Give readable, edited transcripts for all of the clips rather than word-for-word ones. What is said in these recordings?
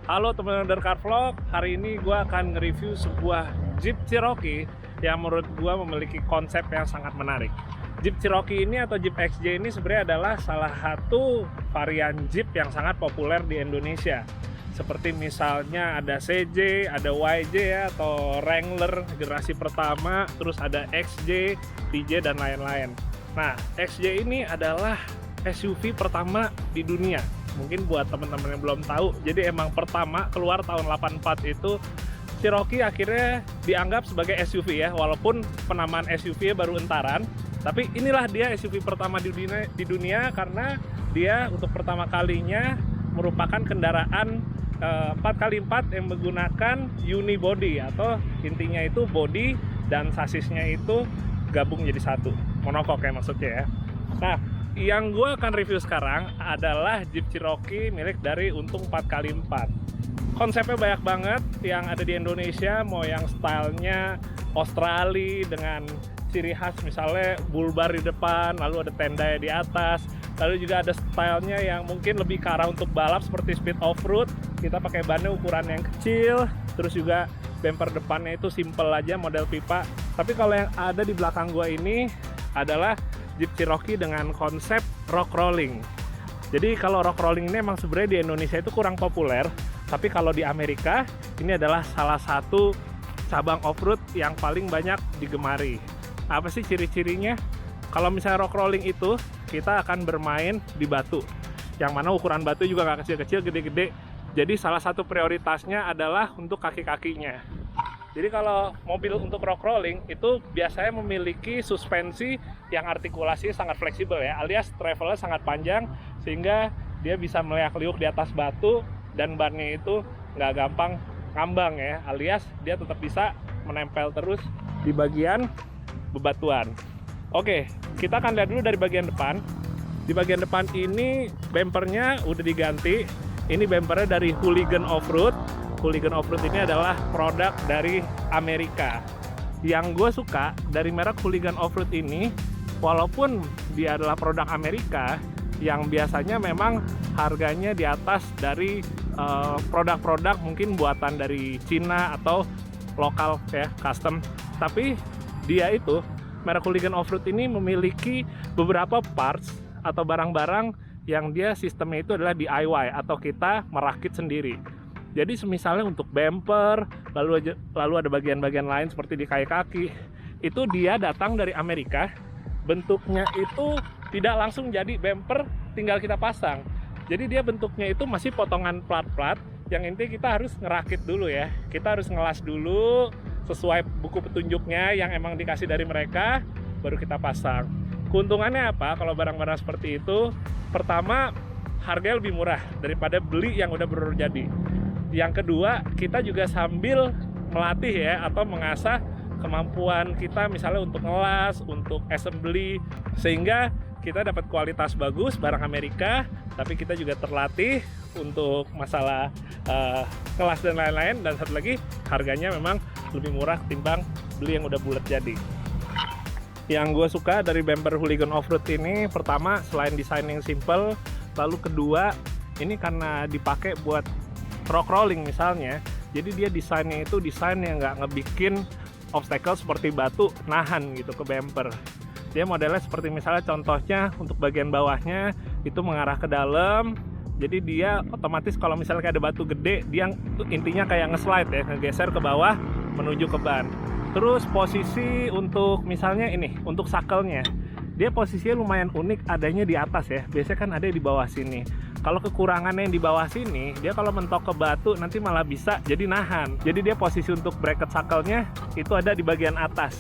Halo teman-teman dari Car Vlog, hari ini gue akan nge-review sebuah Jeep Cherokee yang menurut gue memiliki konsep yang sangat menarik. Jeep Cherokee ini atau Jeep XJ ini sebenarnya adalah salah satu varian Jeep yang sangat populer di Indonesia. Seperti misalnya ada CJ, ada YJ ya, atau Wrangler generasi pertama, terus ada XJ, TJ, dan lain-lain. Nah, XJ ini adalah SUV pertama di dunia. Mungkin buat teman-teman yang belum tahu, jadi emang pertama keluar tahun 84 itu Cherokee akhirnya dianggap sebagai SUV ya, walaupun penamaan SUV baru entaran, tapi inilah dia SUV pertama di dunia karena dia untuk pertama kalinya merupakan kendaraan 4x4 yang menggunakan unibody, atau intinya itu body dan sasisnya itu gabung jadi satu, monokok ya maksudnya ya. Nah, yang gue akan review sekarang adalah Jeep Cherokee milik dari Untung 4x4. Konsepnya banyak banget yang ada di Indonesia, mau yang stylenya Australia dengan ciri khas misalnya bull bar di depan, lalu ada tenda di atas, lalu juga ada stylenya yang mungkin lebih ke arah untuk balap seperti speed off-road. Kita pakai bannya ukuran yang kecil, terus juga bumper depannya itu simple aja model pipa. Tapi kalau yang ada di belakang gue ini adalah Jeep Cherokee dengan konsep rock rolling. Jadi kalau rock rolling ini emang sebenarnya di Indonesia itu kurang populer, tapi kalau di Amerika ini adalah salah satu cabang off-road yang paling banyak digemari. Apa sih ciri-cirinya? Kalau misalnya rock rolling itu kita akan bermain di batu, yang mana ukuran batu juga nggak kecil-kecil, gede-gede. Jadi salah satu prioritasnya adalah untuk kaki-kakinya. Jadi kalau mobil untuk rock rolling itu biasanya memiliki suspensi yang artikulasi sangat fleksibel ya, alias travelnya sangat panjang sehingga dia bisa meliak-liuk di atas batu dan bannya itu nggak gampang ngambang ya, alias dia tetap bisa menempel terus di bagian bebatuan. Oke, kita akan lihat dulu dari bagian depan. Di bagian depan ini bumpernya udah diganti. Ini bumpernya dari Hooligan Off-Road. Hooligan Off-Road ini adalah produk dari Amerika. Yang gue suka dari merek Hooligan Off-Road ini, walaupun dia adalah produk Amerika, yang biasanya memang harganya di atas dari produk-produk mungkin buatan dari Cina atau lokal ya, custom. Tapi dia itu, merek Hooligan Off-Road ini memiliki beberapa parts atau barang-barang yang dia sistemnya itu adalah DIY atau kita merakit sendiri. Jadi misalnya untuk bumper, lalu ada bagian-bagian lain seperti di kaki, itu dia datang dari Amerika. Bentuknya itu tidak langsung jadi bumper tinggal kita pasang. Jadi dia bentuknya itu masih potongan plat-plat, yang intinya kita harus ngerakit dulu ya. Kita harus ngelas dulu sesuai buku petunjuknya yang emang dikasih dari mereka, baru kita pasang. Keuntungannya apa kalau barang-barang seperti itu? Pertama, harganya lebih murah daripada beli yang udah bener jadi. Yang kedua, kita juga sambil melatih ya, atau mengasah kemampuan kita misalnya untuk ngelas, untuk assembly, sehingga kita dapat kualitas bagus barang Amerika, tapi kita juga terlatih untuk masalah kelas dan lain-lain. Dan satu lagi, harganya memang lebih murah ketimbang beli yang udah bulat jadi. Yang gue suka dari bumper Hooligan Off-Road ini, pertama selain desain yang simple, lalu kedua ini karena dipakai buat rock rolling misalnya, jadi dia desainnya itu desain yang nggak ngebikin obstacle seperti batu nahan gitu ke bumper. Dia modelnya seperti misalnya contohnya untuk bagian bawahnya itu mengarah ke dalam, jadi dia otomatis kalau misalnya ada batu gede, dia intinya kayak nge-slide ya, ngegeser ke bawah menuju ke ban. Terus posisi untuk misalnya ini, untuk sakelnya, dia posisinya lumayan unik, adanya di atas ya, biasanya kan ada di bawah sini. Kalau kekurangannya yang di bawah sini, dia kalau mentok ke batu nanti malah bisa jadi nahan. Jadi dia posisi untuk bracket sakelnya itu ada di bagian atas.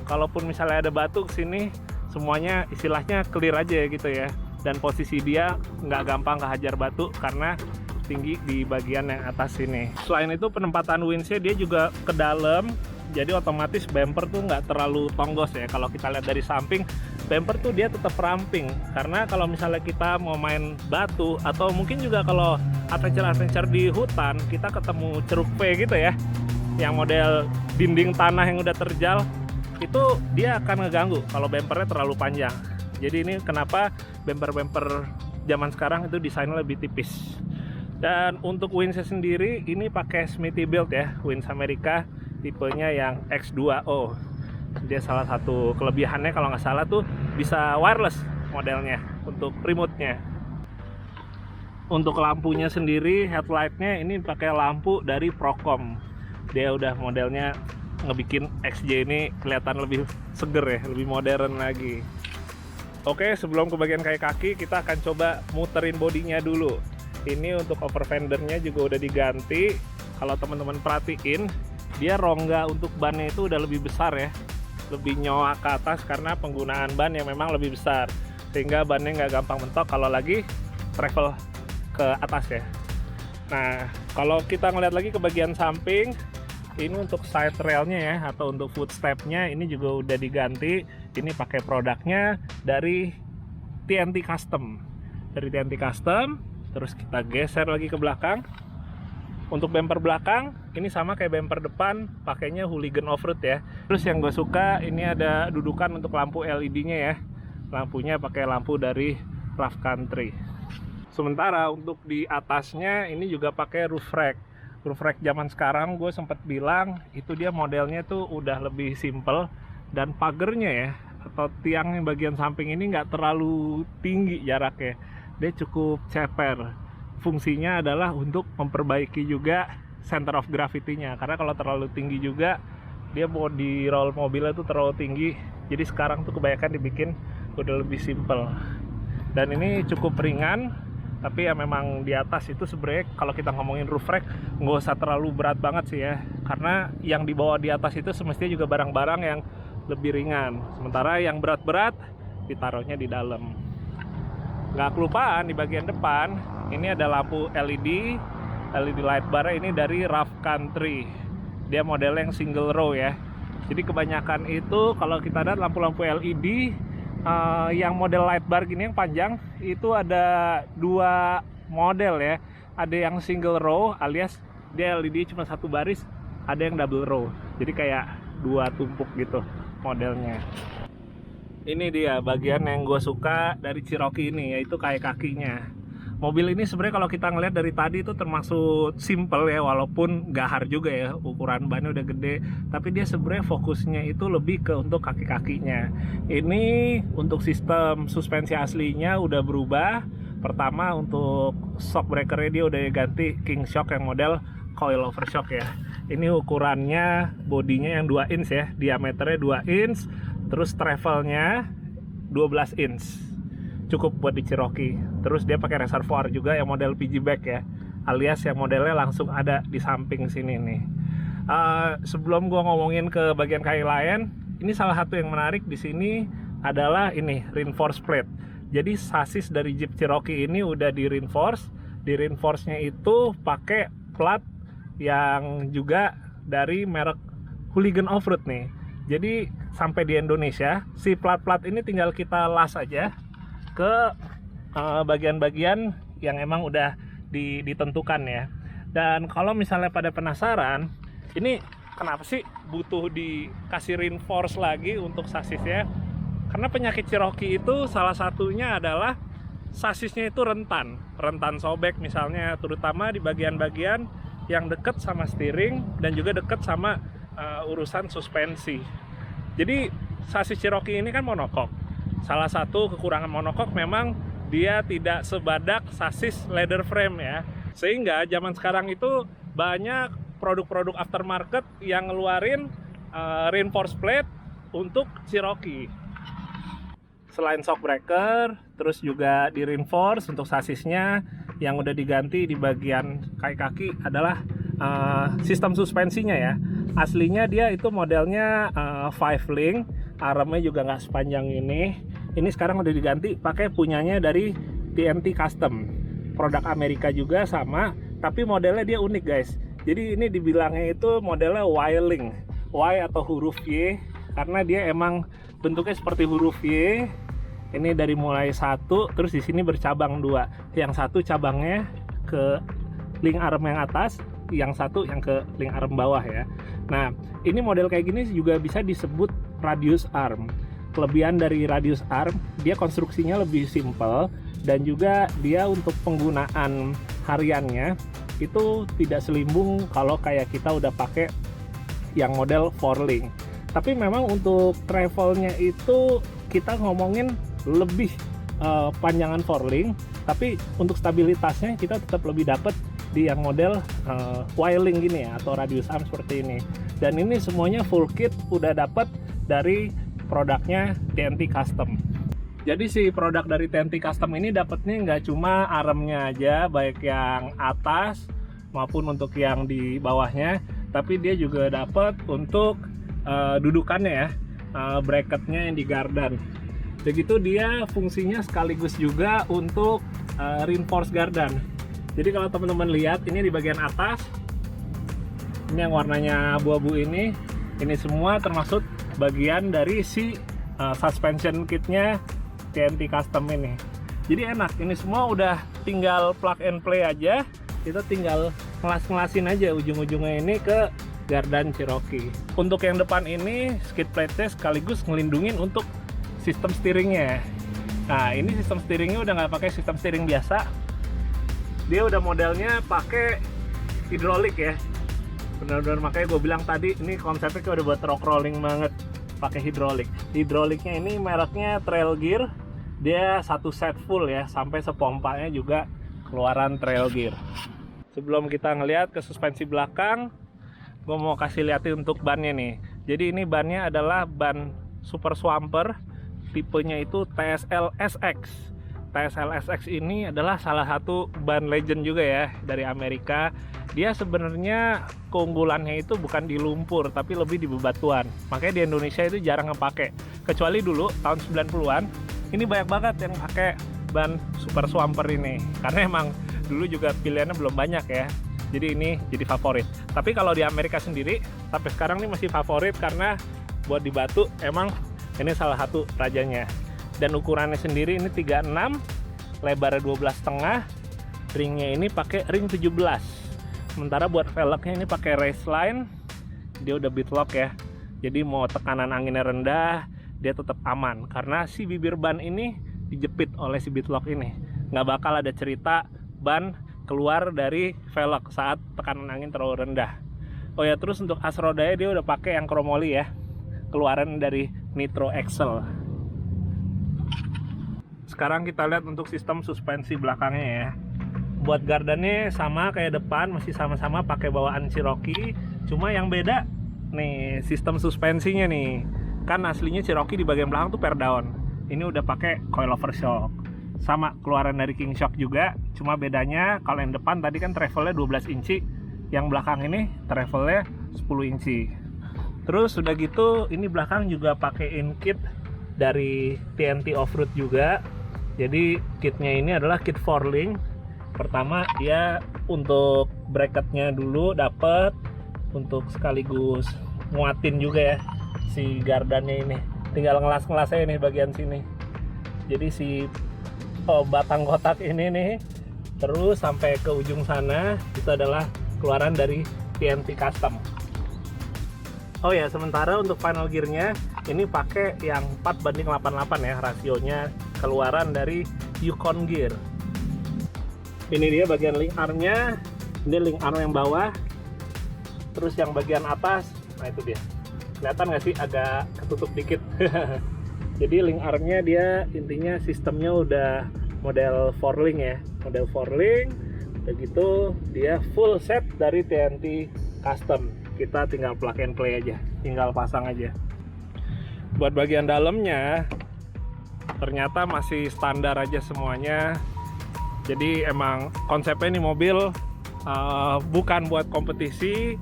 Kalaupun misalnya ada batu ke sini, semuanya istilahnya clear aja gitu ya. Dan posisi dia nggak gampang kehajar batu karena tinggi di bagian yang atas sini. Selain itu penempatan windsnya dia juga ke dalam, jadi otomatis bumper tuh nggak terlalu tonggos ya. Kalau kita lihat dari samping, bumper tuh dia tetap ramping, karena kalau misalnya kita mau main batu atau mungkin juga kalau adventure di hutan, kita ketemu ceruk V gitu ya, yang model dinding tanah yang udah terjal, itu dia akan ngeganggu kalau bumpernya terlalu panjang. Jadi ini kenapa bumper-bumper zaman sekarang itu desainnya lebih tipis. Dan untuk windsnya sendiri ini pakai Smithybilt ya, winds Amerika tipenya yang X2O. Dia salah satu kelebihannya kalau nggak salah tuh bisa wireless modelnya untuk remote-nya. Untuk lampunya sendiri, headlight-nya ini pakai lampu dari Procom. Dia udah modelnya ngebikin XJ ini kelihatan lebih seger ya, lebih modern lagi. Oke, sebelum ke bagian kaki, kita akan coba muterin bodinya dulu. Ini untuk over fendernya juga udah diganti. Kalau teman-teman perhatiin, dia rongga untuk bannya itu udah lebih besar ya, lebih nyoak ke atas karena penggunaan ban yang memang lebih besar, sehingga bannya nggak gampang mentok kalau lagi travel ke atas ya. Nah, kalau kita ngeliat lagi ke bagian samping, ini untuk side railnya ya, atau untuk footstepnya ini juga udah diganti. Ini pakai produknya dari TNT Custom. Dari TNT Custom. Terus kita geser lagi ke belakang. Untuk bumper belakang ini sama kayak bumper depan, pakainya Hooligan Offroad ya. Terus yang gue suka ini ada dudukan untuk lampu LED-nya ya. Lampunya pakai lampu dari Rough Country. Sementara untuk di atasnya ini juga pakai roof rack. Roof rack zaman sekarang gue sempat bilang itu dia modelnya tuh udah lebih simple, dan pagernya ya atau tiang yang bagian samping ini nggak terlalu tinggi jaraknya. Dia cukup ceper. Fungsinya adalah untuk memperbaiki juga center of gravity-nya, karena kalau terlalu tinggi juga dia body roll mobilnya tuh terlalu tinggi. Jadi sekarang tuh kebanyakan dibikin udah lebih simple. Dan ini cukup ringan, tapi ya memang di atas itu sebenarnya kalau kita ngomongin roof rack nggak usah terlalu berat banget sih ya, karena yang dibawa di atas itu semestinya juga barang-barang yang lebih ringan, sementara yang berat-berat ditaruhnya di dalam. Nggak kelupaan di bagian depan ini ada lampu LED light bar, ini dari Rough Country. Dia model yang single row ya. Jadi kebanyakan itu kalau kita lihat lampu-lampu LED yang model light bar gini yang panjang itu ada dua model ya. Ada yang single row alias dia LED cuma satu baris, ada yang double row. Jadi kayak dua tumpuk gitu modelnya. Ini dia bagian yang gue suka dari Cherokee ini, yaitu kakinya. Mobil ini sebenarnya kalau kita ngeliat dari tadi itu termasuk simple ya, walaupun gahar juga ya, ukuran bannya udah gede, tapi dia sebenarnya fokusnya itu lebih ke untuk kaki-kakinya. Ini untuk sistem suspensi aslinya udah berubah. Pertama untuk shock breakernya dia udah ganti King Shock yang model coil over shock ya. Ini ukurannya bodinya yang 2 inch ya, diameternya 2 inch, terus travelnya 12 inch. Cukup buat di Cherokee. Terus dia pakai reservoir juga yang model PG back ya, alias yang modelnya langsung ada di samping sini nih. Sebelum gua ngomongin ke bagian kaki lain, ini salah satu yang menarik di sini adalah ini reinforced plate. Jadi sasis dari Jeep Cherokee ini udah di reinforce. Di reinforce-nya itu pakai plat yang juga dari merek Hooligan Offroad nih. Jadi sampai di Indonesia si plat-plat ini tinggal kita las aja ke bagian-bagian yang emang udah ditentukan ya. Dan kalau misalnya pada penasaran, ini kenapa sih butuh dikasih reinforce lagi untuk sasisnya? Karena penyakit Cherokee itu salah satunya adalah sasisnya itu rentan sobek misalnya, terutama di bagian-bagian yang dekat sama steering dan juga dekat sama urusan suspensi. Jadi sasis Cherokee ini kan monokok. Salah satu kekurangan monokok memang dia tidak sebadak sasis leather frame ya. Sehingga zaman sekarang itu banyak produk-produk aftermarket yang ngeluarin reinforced plate untuk Cherokee. Selain shock breaker, terus juga di reinforce untuk sasisnya. Yang udah diganti di bagian kaki-kaki adalah sistem suspensinya ya. Aslinya dia itu modelnya 5 link, armnya juga nggak sepanjang ini. Ini sekarang udah diganti pakai punyanya dari TNT Custom, produk Amerika juga sama, tapi modelnya dia unik guys. Jadi ini dibilangnya itu modelnya Y-link, Y atau huruf Y, karena dia emang bentuknya seperti huruf Y. Ini dari mulai 1, terus di sini bercabang 2. Yang satu cabangnya ke link arm yang atas, yang satu yang ke link arm bawah ya. Nah, ini model kayak gini juga bisa disebut radius arm. Kelebihan dari radius arm, dia konstruksinya lebih simple, dan juga dia untuk penggunaan hariannya itu tidak selimbung kalau kayak kita udah pakai yang model 4-link. Tapi memang untuk travelnya itu kita ngomongin lebih panjangan 4-link, tapi untuk stabilitasnya kita tetap lebih dapat di yang model Y-link gini ya, atau radius arm seperti ini. Dan ini semuanya full kit udah dapat dari produknya TNT Custom. Jadi si produk dari TNT Custom ini dapatnya nggak cuma armnya aja, baik yang atas maupun untuk yang di bawahnya, tapi dia juga dapat untuk dudukannya ya, bracketnya yang di gardan. Begitu dia fungsinya sekaligus juga untuk reinforce gardan. Jadi kalau teman-teman lihat ini di bagian atas, ini yang warnanya abu-abu ini semua termasuk bagian dari si suspension kitnya TNT Custom ini. Jadi enak, ini semua udah tinggal plug and play aja, kita tinggal ngelas-ngelasin aja ujung-ujungnya ini ke gardan Cherokee. Untuk yang depan ini skid plate-nya sekaligus ngelindungin untuk sistem steeringnya. Nah ini sistem steeringnya udah nggak pakai sistem steering biasa, dia udah modelnya pakai hidrolik ya. Benar-benar makanya gue bilang tadi ini konsepnya kayak udah buat rock rolling banget, pakai hidrolik. Hidroliknya ini mereknya Trail Gear, dia satu set full ya, sampai sepompanya juga keluaran Trail Gear. Sebelum kita ngelihat ke suspensi belakang, gue mau kasih lihatin untuk bannya nih. Jadi ini bannya adalah ban Super Swamper, tipenya itu TSL SX. TSL SX ini adalah salah satu ban legend juga ya dari Amerika. Dia sebenarnya keunggulannya itu bukan di lumpur, tapi lebih di bebatuan. Makanya di Indonesia itu jarang ngepakai. Kecuali dulu tahun 90-an, ini banyak banget yang pakai ban Super Swamper ini. Karena emang dulu juga pilihannya belum banyak ya. Jadi ini jadi favorit. Tapi kalau di Amerika sendiri sampai sekarang ini masih favorit karena buat di batu emang ini salah satu rajanya. Dan ukurannya sendiri ini 36, lebarnya 12,5, ringnya ini pakai ring 17. Sementara buat velgnya ini pakai race line, dia udah bitlock ya. Jadi mau tekanan anginnya rendah, dia tetap aman karena si bibir ban ini dijepit oleh si bitlock ini. Nggak bakal ada cerita ban keluar dari velg saat tekanan angin terlalu rendah. Oh ya, terus untuk as rodanya dia udah pakai yang chromoly ya, keluaran dari Nitro Axle. Sekarang kita lihat untuk sistem suspensi belakangnya ya. Buat gardannya sama kayak depan, masih sama-sama pakai bawaan Cherokee. Cuma yang beda nih sistem suspensinya nih. Kan aslinya Cherokee di bagian belakang tuh per down. Ini udah pakai coilover shock. Sama keluaran dari King Shock juga. Cuma bedanya kalau yang depan tadi kan travelnya 12 inci, yang belakang ini travelnya 10 inci. Terus udah gitu ini belakang juga pakein kit dari TNT Offroad juga. Jadi kitnya ini adalah kit 4-link. Pertama dia untuk bracketnya dulu dapat, untuk sekaligus nguatin juga ya si gardannya ini. Tinggal ngelas-ngelas aja nih bagian sini. Jadi si batang kotak ini nih terus sampai ke ujung sana itu adalah keluaran dari TNT Custom. Oh ya, sementara untuk final gearnya ini pakai yang 4:88 ya rasionya, keluaran dari Yukon Gear. Ini dia bagian link armnya, ini link arm yang bawah, terus yang bagian atas, nah itu dia. Kelihatan nggak sih agak ketutup dikit. Jadi link armnya dia intinya sistemnya udah model 4-link ya, model 4-link. Begitu dia full set dari TNT Custom. Kita tinggal plug and play aja, tinggal pasang aja. Buat bagian dalamnya ternyata masih standar aja semuanya. Jadi emang konsepnya ini mobil bukan buat kompetisi,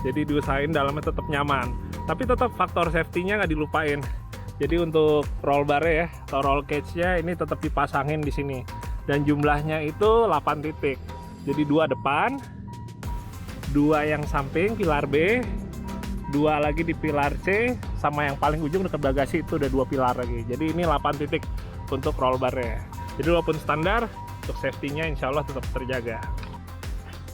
jadi diusahain dalamnya tetap nyaman. Tapi tetap faktor safety-nya nggak dilupain. Jadi untuk roll bar-nya ya, atau roll cage-nya ini tetap dipasangin di sini. Dan jumlahnya itu 8 titik. Jadi 2 depan, 2 yang samping pilar B, 2 lagi di pilar C, sama yang paling ujung dekat bagasi itu udah 2 pilar lagi. Jadi ini 8 titik untuk roll bar-nya. Jadi walaupun standar, untuk safety-nya insya Allah tetap terjaga.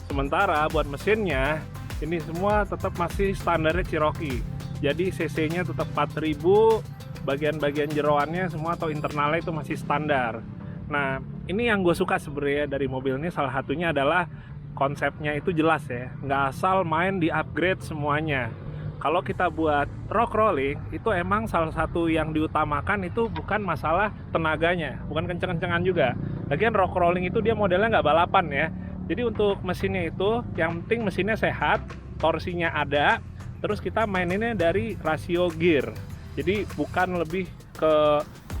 Sementara buat mesinnya ini semua tetap masih standarnya Cherokee. Jadi cc-nya tetap 4000, bagian-bagian jeroannya semua atau internalnya itu masih standar. Nah, ini yang gue suka sebenarnya dari mobil ini, salah satunya adalah konsepnya itu jelas ya, nggak asal main di upgrade semuanya. Kalau kita buat rock rolling, itu emang salah satu yang diutamakan itu bukan masalah tenaganya, bukan kenceng-kencengan juga. Lagian rock rolling itu dia modelnya nggak balapan ya. Jadi untuk mesinnya itu, yang penting mesinnya sehat, torsinya ada, terus kita maininnya dari rasio gear. Jadi bukan lebih ke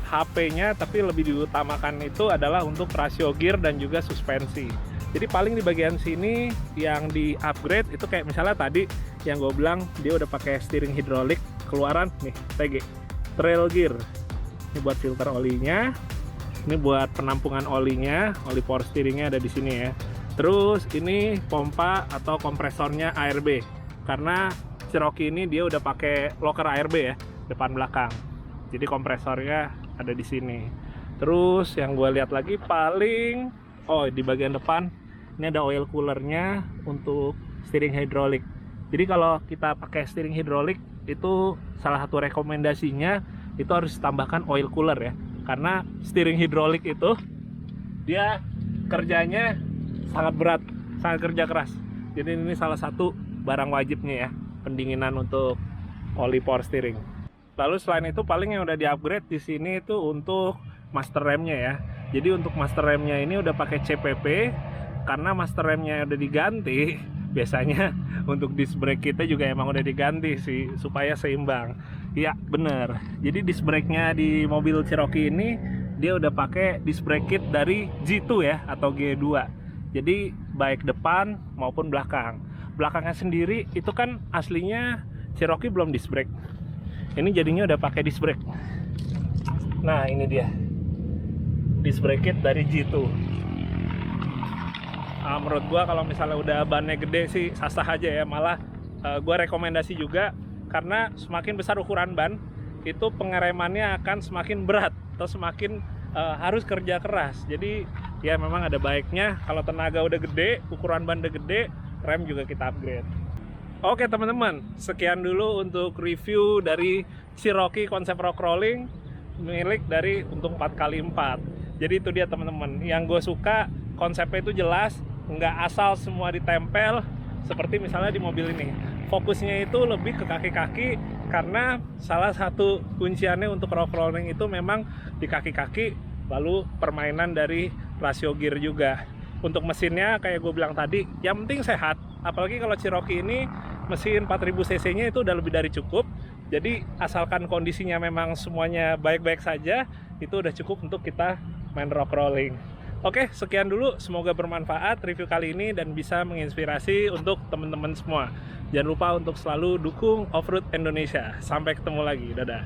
HP-nya, tapi lebih diutamakan itu adalah untuk rasio gear dan juga suspensi. Jadi paling di bagian sini yang di upgrade itu kayak misalnya tadi yang gue bilang dia udah pakai steering hidrolik keluaran nih, TG trail gear. Ini buat filter olinya, ini buat penampungan olinya, oli power steeringnya ada di sini ya. Terus ini pompa atau kompresornya ARB, karena Cherokee ini dia udah pakai locker ARB ya, depan belakang. Jadi kompresornya ada di sini. Terus yang gue lihat lagi paling, di bagian depan ini ada oil coolernya untuk steering hidrolik. Jadi kalau kita pakai steering hidrolik itu salah satu rekomendasinya itu harus tambahkan oil cooler ya, karena steering hidrolik itu dia kerjanya sangat berat, sangat kerja keras. Jadi ini salah satu barang wajibnya ya, pendinginan untuk oli power steering. Lalu selain itu paling yang udah di-upgrade di sini itu untuk master remnya ya. Jadi untuk master remnya ini udah pakai CPP, karena master remnya udah diganti. Biasanya untuk disc brake kita juga emang udah diganti sih supaya seimbang. Iya bener. Jadi disc brake-nya di mobil Cherokee ini dia udah pakai disc brake kit dari G2 ya, atau G2. Jadi baik depan maupun belakang. Belakangnya sendiri itu kan aslinya Cherokee belum disc brake. Ini jadinya udah pakai disc brake. Nah ini dia disc brake kit dari G2. Menurut gua kalau misalnya udah bannya gede sih sah-sah aja ya. Malah gua rekomendasi juga, karena semakin besar ukuran ban itu pengeremannya akan semakin berat atau semakin harus kerja keras. Jadi ya memang ada baiknya kalau tenaga udah gede, ukuran ban udah gede, rem juga kita upgrade. Oke teman-teman, sekian dulu untuk review dari Cherokee konsep rock rolling milik dari untuk 4x4. Jadi itu dia teman-teman, yang gue suka konsepnya itu jelas, nggak asal semua ditempel seperti misalnya di mobil ini. Fokusnya itu lebih ke kaki-kaki, karena salah satu kunciannya untuk rock rolling itu memang di kaki-kaki, lalu permainan dari rasio gear juga. Untuk mesinnya kayak gue bilang tadi, yang penting sehat. Apalagi kalau Cherokee ini mesin 4000 cc nya itu udah lebih dari cukup. Jadi asalkan kondisinya memang semuanya baik-baik saja, itu udah cukup untuk kita main rock rolling. Oke, sekian dulu, semoga bermanfaat review kali ini dan bisa menginspirasi untuk teman-teman semua. Jangan lupa untuk selalu dukung Offroad Indonesia. Sampai ketemu lagi, dadah.